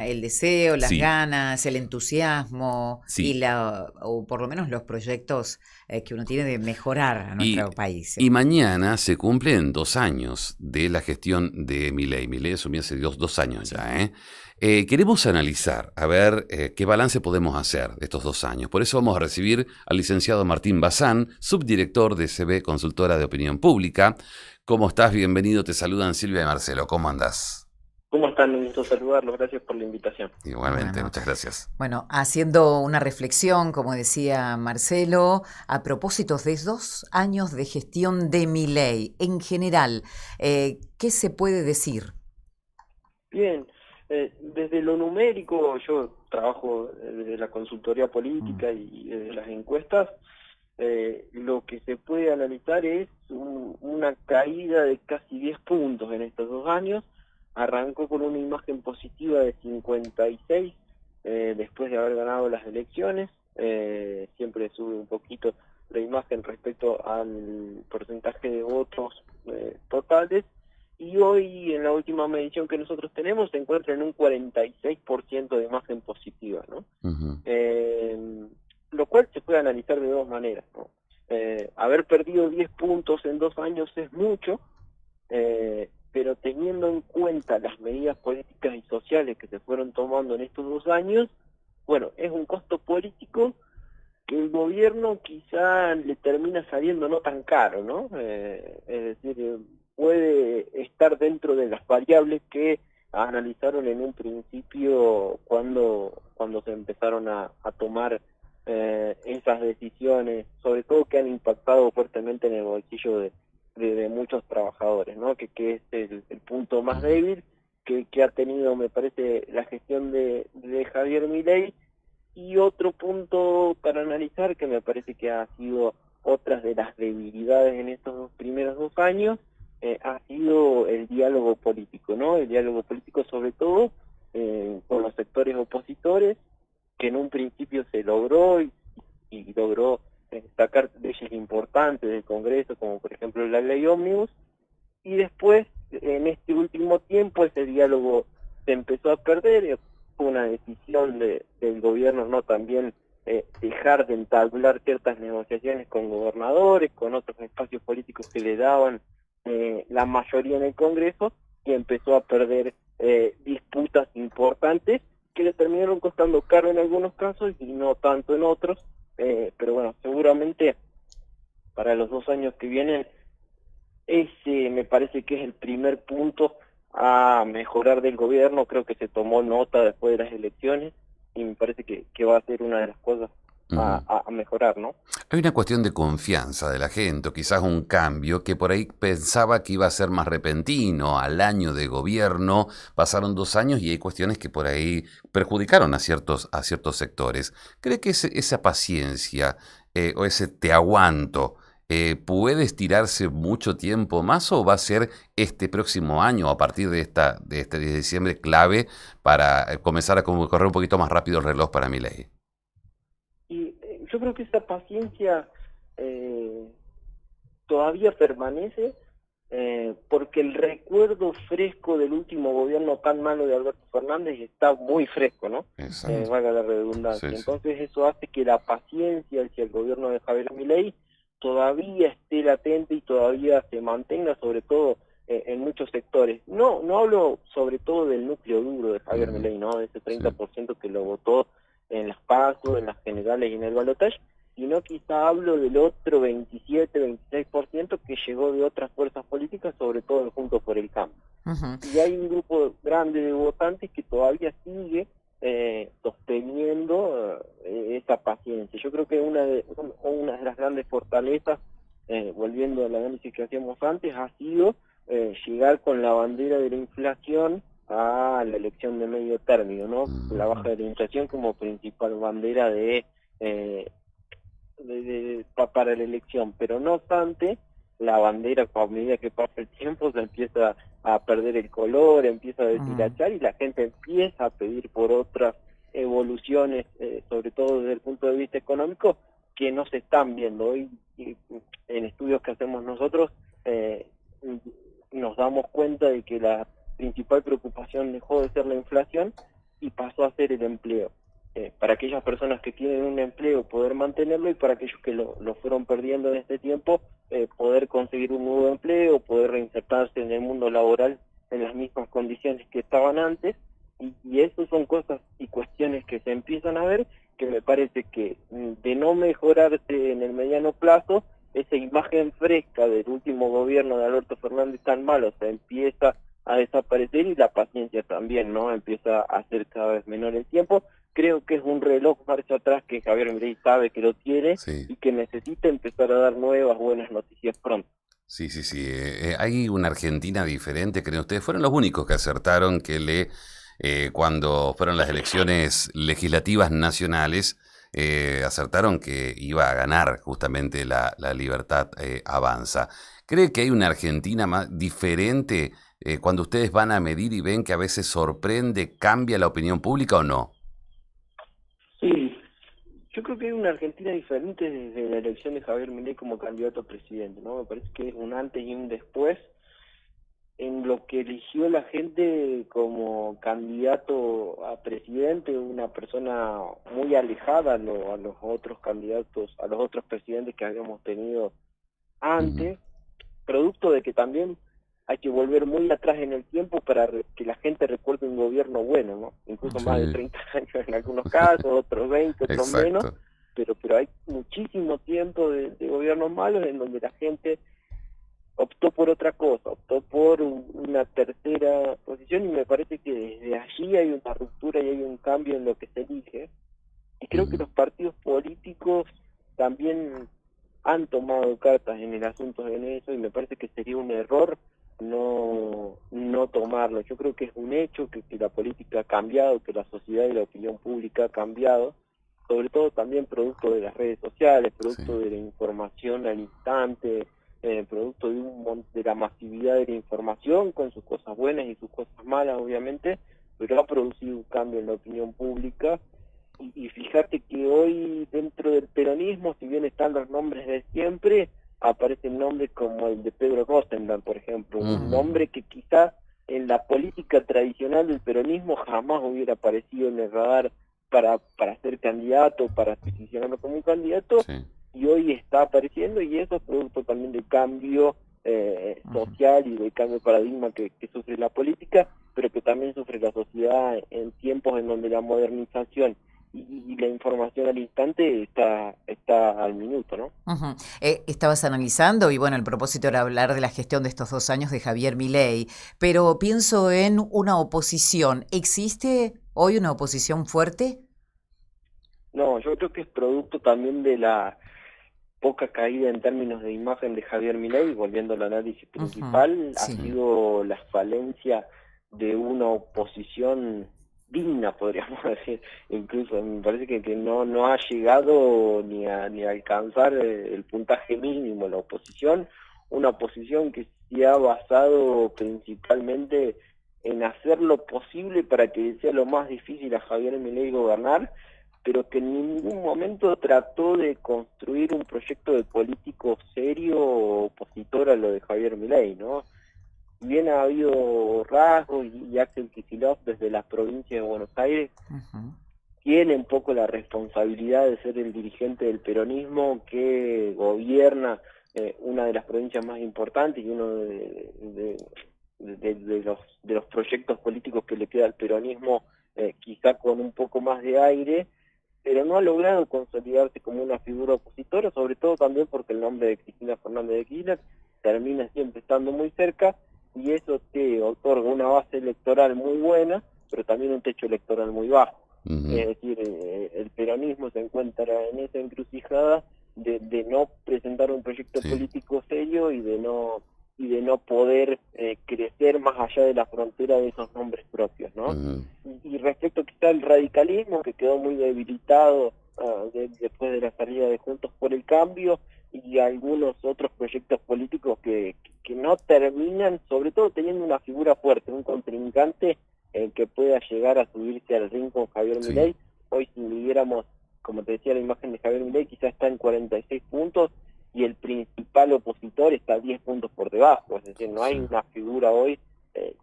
El deseo, las Sí, ganas, el entusiasmo y sí. o por lo menos los proyectos que uno tiene de mejorar a Y, nuestro país. y mañana se cumplen 2 años de la gestión de Milei. Milei asumió hace 2 años Sí. ya, ¿eh? Queremos analizar, a ver qué balance podemos hacer de estos 2 años. Por eso vamos a recibir al licenciado Martín Bazán, subdirector de CB Consultora de Opinión Pública. ¿Cómo estás? Bienvenido, te saludan Silvia y Marcelo. ¿Cómo andás? ¿Cómo están? Un gusto saludarlos. Gracias por la invitación. Igualmente, Bueno, muchas gracias. bueno, haciendo una reflexión, como decía Marcelo, a propósito de 2 años de gestión de Milei, en general, ¿qué se puede decir? Bien, desde lo numérico, yo trabajo desde la consultoría Mm, política y desde las encuestas. Lo que se puede analizar es una caída de casi 10 puntos en estos 2 años. Arrancó con una imagen positiva de 56 después de haber ganado las elecciones. Siempre sube un poquito la imagen respecto al porcentaje de votos totales. Y hoy, en la última medición que nosotros tenemos, se encuentra en un 46% de imagen positiva, ¿no? Ujú. Lo cual se puede analizar de dos maneras, ¿no? Haber perdido 10 puntos en 2 años es mucho, pero teniendo en cuenta las medidas políticas y sociales que se fueron tomando en estos 2 años, bueno, es un costo político que el gobierno quizá le termina saliendo no tan caro, ¿no? Es decir, puede estar dentro de las variables que analizaron en un principio cuando se empezaron a tomar esas decisiones, sobre todo que han impactado fuertemente en el bolsillo de muchos trabajadores, ¿no? Que es el punto más Ujú. débil que ha tenido, me parece, la gestión de Javier Milei. Y otro punto para analizar, que me parece que ha sido otra de las debilidades en estos primeros 2 años, ha sido el diálogo político, ¿no? El diálogo político sobre todo con los sectores opositores, que en un principio se logró y logró sacar leyes importantes del Congreso, como por ejemplo la ley Ómnibus, y después, en este último tiempo, ese diálogo se empezó a perder. Fue una decisión del gobierno, ¿no? También dejar de entablar ciertas negociaciones con gobernadores, con otros espacios políticos que le daban la mayoría en el Congreso, y empezó a perder disputas importantes que le terminaron costando caro en algunos casos y no tanto en otros. Pero bueno, seguramente para los 2 años que vienen ese me parece que es el primer punto a mejorar del gobierno. Creo que se tomó nota después de las elecciones y me parece que va a ser una de las cosas Ujú. a mejorar, ¿no? Hay una cuestión de confianza de la gente, o quizás un cambio que por ahí pensaba que iba a ser más repentino. Al año de gobierno pasaron 2 años y hay cuestiones que por ahí perjudicaron a ciertos sectores. ¿Cree que esa paciencia o ese te aguanto puede estirarse mucho tiempo más o va a ser este próximo año a partir de este 10 de diciembre clave para comenzar a correr un poquito más rápido el reloj para mi ley? Y yo creo que esa paciencia eh, todavía permanece, porque el recuerdo fresco del último gobierno tan malo de Alberto Fernández está muy fresco, ¿no? Exacto. Valga la Sí, redundancia. sí. Entonces eso hace que la paciencia hacia el gobierno de Javier Milei todavía esté latente y todavía se mantenga, sobre todo en muchos sectores. No hablo sobre todo del núcleo duro de Javier Ujú. Milei, ¿no? De ese Sí. 30% que lo votó en las PASO, en las generales y en el balotaje, sino quizá hablo del otro 27-26% que llegó de otras fuerzas políticas, sobre todo el Juntos por el Cambio. ujú. Y hay un grupo grande de votantes que todavía sigue sosteniendo esa paciencia. Yo creo que una de las grandes fortalezas, volviendo al análisis que hacíamos antes, ha sido llegar con la bandera de la inflación a la elección de medio término, ¿no? La Ujú. baja de la inflación como principal bandera eh, para la elección, pero no obstante, la bandera a medida que pasa el tiempo se empieza a perder el color, empieza a Mm, deshilachar y la gente empieza a pedir por otras evoluciones, sobre todo desde el punto de vista económico, que no se están viendo hoy. En estudios que hacemos nosotros, eh, nos damos cuenta de que la principal preocupación dejó de ser la inflación y pasó a ser el empleo. Para aquellas personas que tienen un empleo, poder mantenerlo, y para aquellos que lo fueron perdiendo en este tiempo, poder conseguir un nuevo empleo, poder reinsertarse en el mundo laboral en las mismas condiciones que estaban antes, y eso son cosas y cuestiones que se empiezan a ver, que me parece que de no mejorarse en el mediano plazo, esa imagen fresca del último gobierno de Alberto Fernández tan malo se empieza a desaparecer, y la paciencia también, ¿no? Empieza a ser cada vez menor el tiempo. Creo que es un reloj marcha atrás que Javier Milei sabe que lo tiene, Sí. y que necesita empezar a dar nuevas buenas noticias pronto. Sí, sí, sí. Hay una Argentina diferente, creen ustedes. Fueron los únicos que acertaron cuando fueron las elecciones legislativas nacionales, acertaron que iba a ganar justamente la Libertad Avanza. ¿Cree que hay una Argentina más diferente cuando ustedes van a medir y ven que a veces sorprende, cambia la opinión pública o no? Sí, yo creo que hay una Argentina diferente desde la elección de Javier Milei como candidato a presidente, ¿no? Me parece que es un antes y un después en lo que eligió la gente como candidato a presidente, una persona muy alejada a los otros candidatos, a los otros presidentes que habíamos tenido Ujú. antes, producto de que también hay que volver muy atrás en el tiempo para que la gente recuerde un gobierno bueno, ¿no? Incluso más de Sí, 30 años en algunos casos, otros 20, otros menos, exacto. pero hay muchísimo tiempo de gobiernos malos en donde la gente optó por otra cosa, optó por una tercera posición, y me parece que desde allí hay una ruptura y hay un cambio en lo que se elige. Y creo que Ujú. los partidos políticos también han tomado cartas en el asunto en eso, y me parece que sería un error no tomarlo. Yo creo que es un hecho que la política ha cambiado, que la sociedad y la opinión pública ha cambiado, sobre todo también producto de las redes sociales, Sí. producto de la información al instante, producto de la masividad de la información, con sus cosas buenas y sus cosas malas, obviamente, pero ha producido un cambio en la opinión pública. Y fíjate que hoy dentro del peronismo, si bien están los nombres de siempre, aparecen nombres como el de Pedro Rosenblatt, por ejemplo, un Ujú. nombre que quizás en la política tradicional del peronismo jamás hubiera aparecido en el radar para ser candidato, para posicionarlo como un candidato, Sí. y hoy está apareciendo, y eso es producto también del cambio Ujú. social y del cambio de paradigma que sufre la política, pero que también sufre la sociedad en tiempos en donde la modernización y la información al instante está al minuto, ¿no? Ujú. Estabas analizando, y bueno, el propósito era hablar de la gestión de estos 2 años de Javier Milei, pero pienso en una oposición. ¿Existe hoy una oposición fuerte? No, yo creo que es producto también de la poca caída en términos de imagen de Javier Milei, volviendo al análisis Ujú. principal, ha Sí. Ujú. sido la falencia de una oposición digna, podríamos decir. Incluso me parece que no ha llegado ni a alcanzar el puntaje mínimo la oposición, una oposición que se ha basado principalmente en hacer lo posible para que sea lo más difícil a Javier Milei gobernar, pero que en ningún momento trató de construir un proyecto de político serio opositor a lo de Javier Milei, ¿no? Si bien ha habido rasgos, y Axel Kicillof desde las provincias de Buenos Aires Ujú. tiene un poco la responsabilidad de ser el dirigente del peronismo que gobierna una de las provincias más importantes, y uno de los proyectos políticos que le queda al peronismo, quizá con un poco más de aire, pero no ha logrado consolidarse como una figura opositora, sobre todo también porque el nombre de Cristina Fernández de Kirchner termina siempre estando muy cerca, y eso te otorga una base electoral muy buena, pero también un techo electoral muy bajo. Es Ujú. decir, el peronismo se encuentra en esa encrucijada de no presentar un proyecto Sí. político serio, y de no poder crecer más allá de la frontera de esos nombres propios, ¿no? Ujú. Y respecto quizá al radicalismo, que quedó muy debilitado después de la salida de Juntos por el Cambio, y algunos otros proyectos políticos que no terminan, sobre todo teniendo una figura fuerte, un contrincante que pueda llegar a subirse al ring con Javier Sí. Milei. Hoy, si midiéramos, como te decía, la imagen de Javier Milei, quizá está en 46 puntos, y el principal opositor está 10 puntos por debajo, es decir, no Sí. hay una figura hoy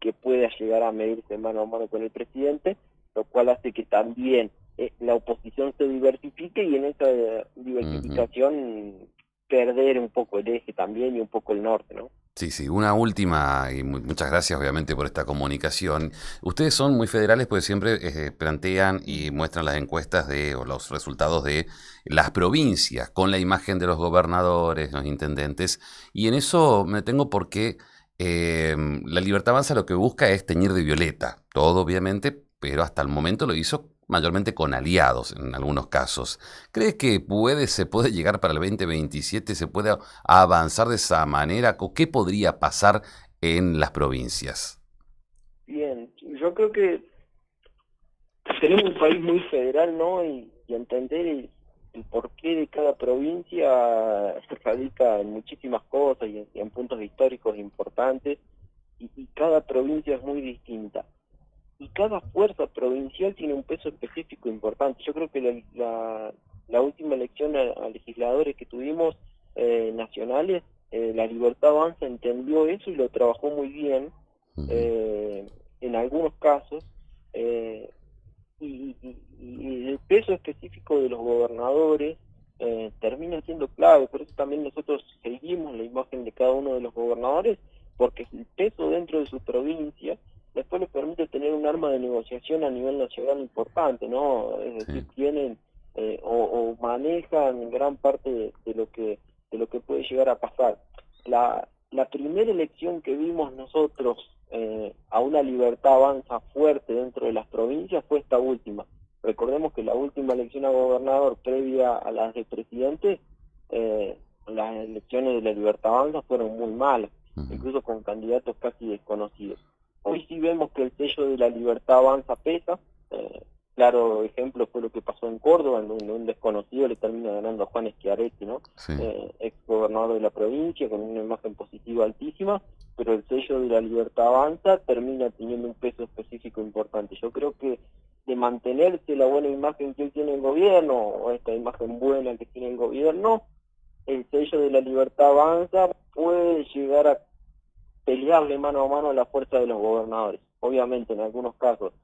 que pueda llegar a medirse mano a mano con el presidente, lo cual hace que también la oposición se diversifique y en esa diversificación perder un poco el eje también y un poco el norte, ¿no? Sí, sí, una última, y muchas gracias obviamente por esta comunicación. Ustedes son muy federales porque siempre plantean y muestran las encuestas o los resultados de las provincias con la imagen de los gobernadores, los intendentes, y en eso me tengo porque la Libertad Avanza lo que busca es teñir de violeta, todo obviamente, pero hasta el momento lo hizo mayormente con aliados en algunos casos. ¿Crees que se puede llegar para el 2027, se puede avanzar de esa manera? ¿Qué podría pasar en las provincias? Bien, yo creo que tenemos un país muy federal, ¿no? Y entender el porqué de cada provincia radica en muchísimas cosas y en puntos históricos importantes, y cada provincia es muy distinta. Y cada fuerza provincial tiene un peso específico importante. Yo creo que la última elección a legisladores que tuvimos nacionales, la Libertad Avanza entendió eso y lo trabajó muy bien en algunos casos, y el peso específico de los gobernadores termina siendo clave. Por eso también nosotros seguimos la imagen de cada uno de los gobernadores, porque el peso dentro de su provincia después les permite tener un arma de negociación a nivel nacional importante, ¿no? Es decir, tienen o manejan gran parte de lo que puede llegar a pasar. La primera elección que vimos nosotros a una Libertad Avanza fuerte dentro de las provincias fue esta última. Recordemos que la última elección a gobernador previa a las de presidente, las elecciones de la Libertad Avanza fueron muy malas, incluso con candidatos casi desconocidos. Hoy sí vemos que el sello de la Libertad Avanza pesa. Claro ejemplo fue lo que pasó en Córdoba, en donde un desconocido le termina ganando a Juan Schiaretti, ¿no? Sí. Ex gobernador de la provincia, con una imagen positiva altísima, pero el sello de la Libertad Avanza termina teniendo un peso específico importante. Yo creo que de mantenerse la buena imagen que hoy tiene el gobierno, o esta imagen buena que tiene el gobierno, el sello de la Libertad Avanza puede llegar a pelearle mano a mano a la fuerza de los gobernadores. Obviamente, en algunos casos,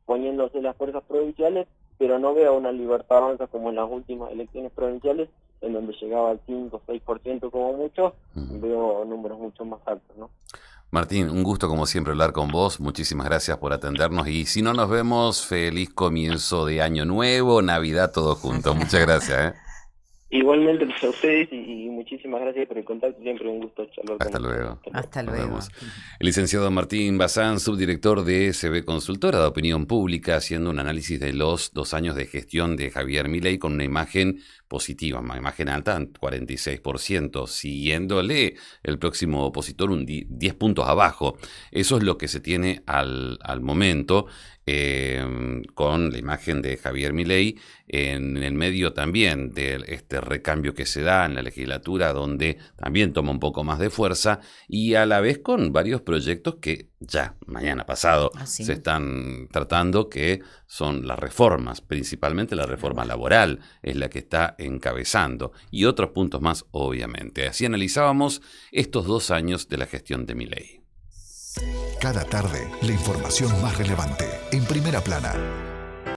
poniéndose las fuerzas provinciales, pero no veo una Libertad Avanza como en las últimas elecciones provinciales, en donde llegaba al 5 o 6% como mucho, veo números mucho más altos, ¿no? Martín, un gusto como siempre hablar con vos. Muchísimas gracias por atendernos. Y si no nos vemos, feliz comienzo de año nuevo, Navidad, todo junto. Muchas gracias. Igualmente para ustedes y muchísimas gracias por el contacto. Siempre un gusto charlar con Hasta ustedes. luego. Hasta Nos luego. vemos. El licenciado Martín Bazán, subdirector de SB Consultora de Opinión Pública, haciendo un análisis de los 2 años de gestión de Javier Milei con una imagen positiva, una imagen alta, 46%, siguiéndole el próximo opositor 10 puntos abajo. Eso es lo que se tiene al momento. Con la imagen de Javier Milei en el medio también de este recambio que se da en la legislatura, donde también toma un poco más de fuerza, y a la vez con varios proyectos que ya mañana pasado se están tratando, que son las reformas, principalmente la reforma laboral es la que está encabezando, y otros puntos más obviamente. Así analizábamos estos 2 años de la gestión de Milei. Cada tarde, la información más relevante, en Primera Plana.